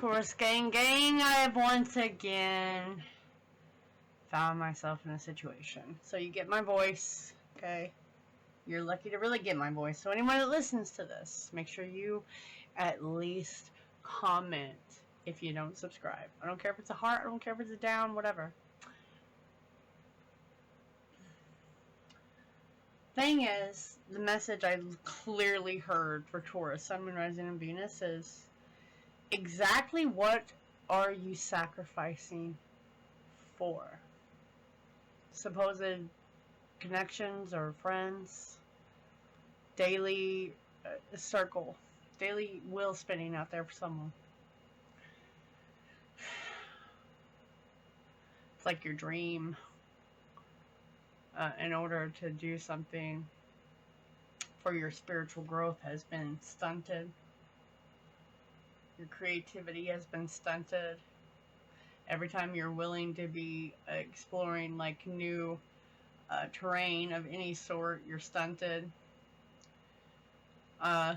Taurus gang, I have once again found myself in a situation. So you get my voice, okay? You're lucky to really get my voice. So anyone that listens to this, make sure you at least comment if you don't subscribe. I don't care if it's a heart, I don't care if it's a down, whatever. Thing is, the message I clearly heard for Taurus, Sun, Moon, Rising, and Venus is exactly what are you sacrificing for? Supposed connections or friends, daily circle, daily wheel spinning out there for someone. It's like your dream. In order to do something for your spiritual growth has been stunted. Your creativity has been stunted. Every time you're willing to be exploring like new terrain of any sort, you're stunted. What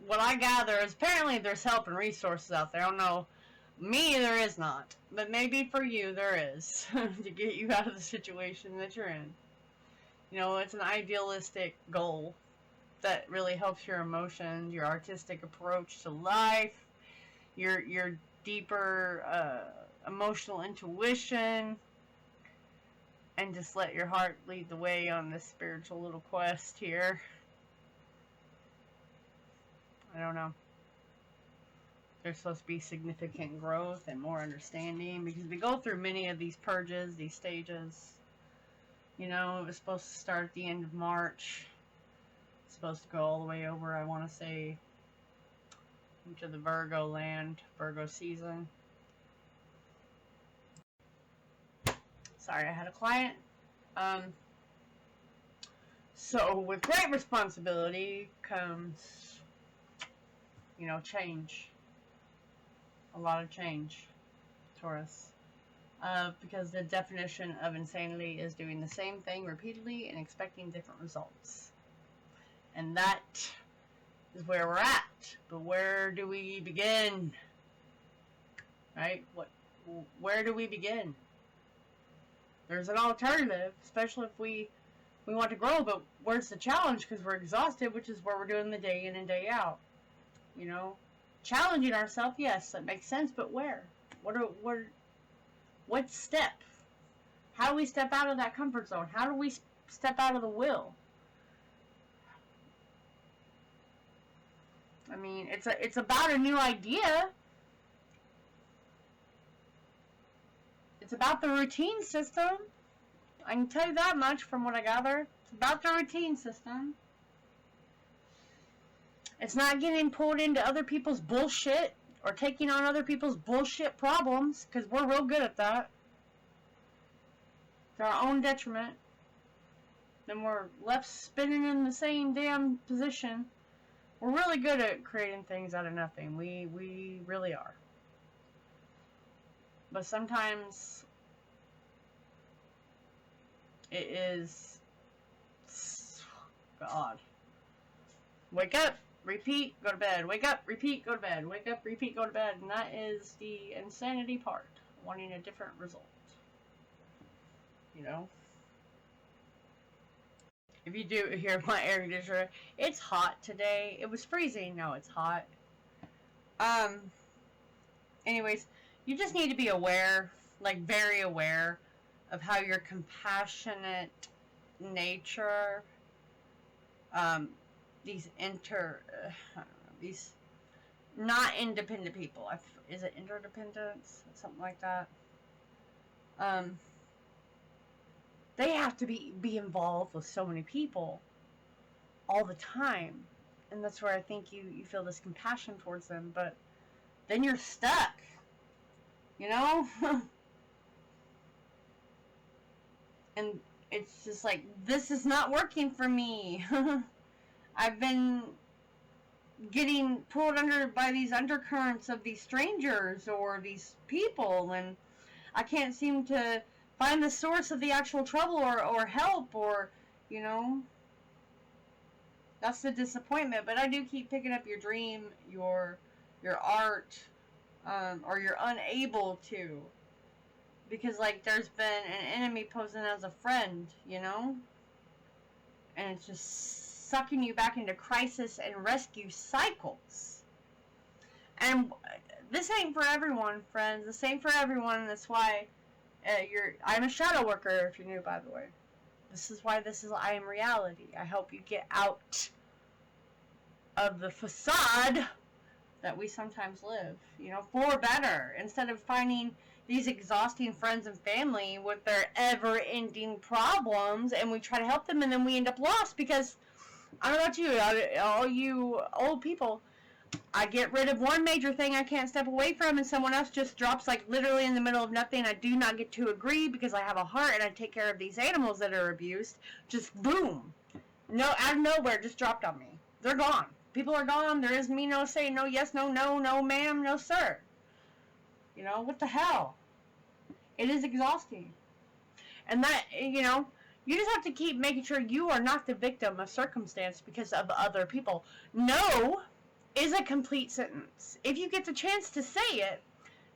I gather is apparently there's help and resources out there. I don't know. Me, there is not. But maybe for you, there is. To get you out of the situation that you're in. You know, it's an idealistic goal that really helps your emotions, your artistic approach to life, your deeper emotional intuition, and just let your heart lead the way on this spiritual little quest here. I don't know. There's supposed to be significant growth and more understanding because we go through many of these purges, these stages. You know, it was supposed to start at the end of March. It's supposed to go all the way over, I want to say, into the Virgo land, Virgo season. Sorry, I had a client. So with great responsibility comes, you know, change. A lot of change, Taurus. Because the definition of insanity is doing the same thing repeatedly and expecting different results. And that is where we're at. But where do we begin? Right? Where do we begin? There's an alternative, especially if we want to grow, but where's the challenge? Because we're exhausted, which is where we're doing the day in and day out. You know? Challenging ourselves, yes, that makes sense, but where? What step? How do we step out of that comfort zone? How do we step out of the will? I mean, it's about a new idea. It's about the routine system. I can tell you that much from what I gather. It's about the routine system. It's not getting pulled into other people's bullshit or taking on other people's bullshit problems, because we're real good at that. To our own detriment. Then we're left spinning in the same damn position. We're really good at creating things out of nothing. We really are. But sometimes it is, God. Wake up, repeat, go to bed. Wake up, repeat, go to bed. Wake up, repeat, go to bed. And that is the insanity part. Wanting a different result. You know? If you do hear my air conditioner, it's hot today. It was freezing, now it's hot. Anyways, you just need to be aware, like very aware, of how your compassionate nature, these these not independent people. Is it interdependence? Something like that. They have to be involved with so many people all the time. And that's where I think you feel this compassion towards them. But then you're stuck. You know? And it's just like, this is not working for me. I've been getting pulled under by these undercurrents of these strangers or these people, and I can't seem to find the source of the actual trouble or help, or, you know, that's the disappointment. But I do keep picking up your dream, your your art, or you're unable to. Because, like, there's been an enemy posing as a friend, you know? And it's just sucking you back into crisis and rescue cycles. And this ain't for everyone, friends. This ain't for everyone. That's why I'm a shadow worker, if you're new, by the way. This is why this is I Am Reality. I help you get out of the facade that we sometimes live, you know, for better. Instead of finding these exhausting friends and family with their ever-ending problems, and we try to help them, and then we end up lost because, I don't know about you, all you old people, I get rid of one major thing I can't step away from, and someone else just drops, like, literally in the middle of nothing. I do not get to agree because I have a heart and I take care of these animals that are abused. Just boom. No, out of nowhere, just dropped on me. They're gone. People are gone. There is me no say, no yes, no ma'am, no sir. You know, what the hell? It is exhausting. And that, you know, you just have to keep making sure you are not the victim of circumstance because of other people. No is a complete sentence. If you get the chance to say it,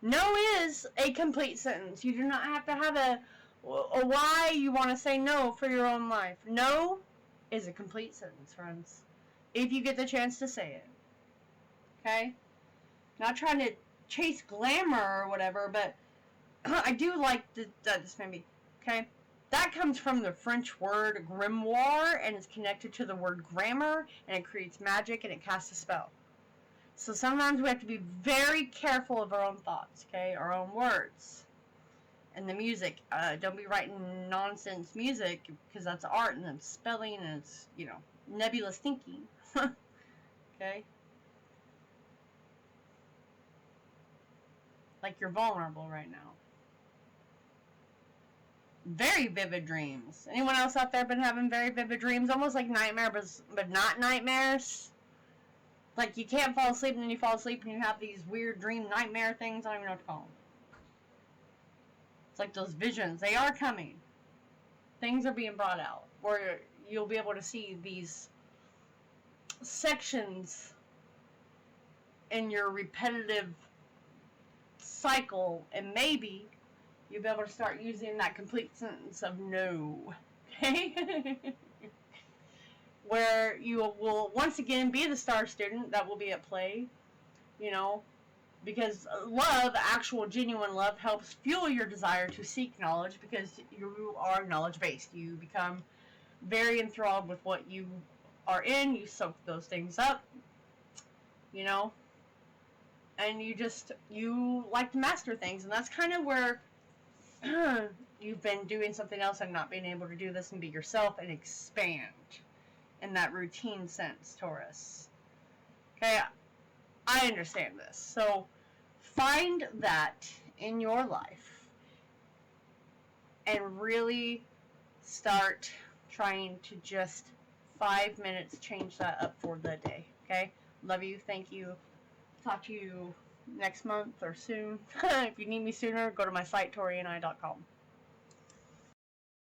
no is a complete sentence. You do not have to have a why you want to say no for your own life. No is a complete sentence, friends. If you get the chance to say it. Okay? Not trying to chase glamour or whatever, but I do like this maybe. Okay? That comes from the French word grimoire, and is connected to the word grammar, and it creates magic, and it casts a spell. So sometimes we have to be very careful of our own thoughts, okay? Our own words. And the music. Don't be writing nonsense music, because that's art, and that's spelling, and it's, you know, nebulous thinking. Okay? Like you're vulnerable right now. Very vivid dreams. Anyone else out there been having very vivid dreams? Almost like nightmares, but not nightmares. Like you can't fall asleep and then you fall asleep and you have these weird dream nightmare things. I don't even know what to call them. It's like those visions. They are coming. Things are being brought out. Where you'll be able to see these sections in your repetitive cycle, and maybe you'll be able to start using that complete sentence of no. Okay? Where you will once again be the star student that will be at play, you know, because love, actual genuine love, helps fuel your desire to seek knowledge, because you are knowledge based. You become very enthralled with what you are in, you soak those things up, you know, and you like to master things, and that's kind of where you've been doing something else and not being able to do this and be yourself and expand in that routine sense, Taurus. Okay, I understand this. So find that in your life and really start trying to just 5 minutes change that up for the day. Okay? Love you. Thank you. Talk to you next month or soon. If you need me sooner, go to my site, tauriani.com.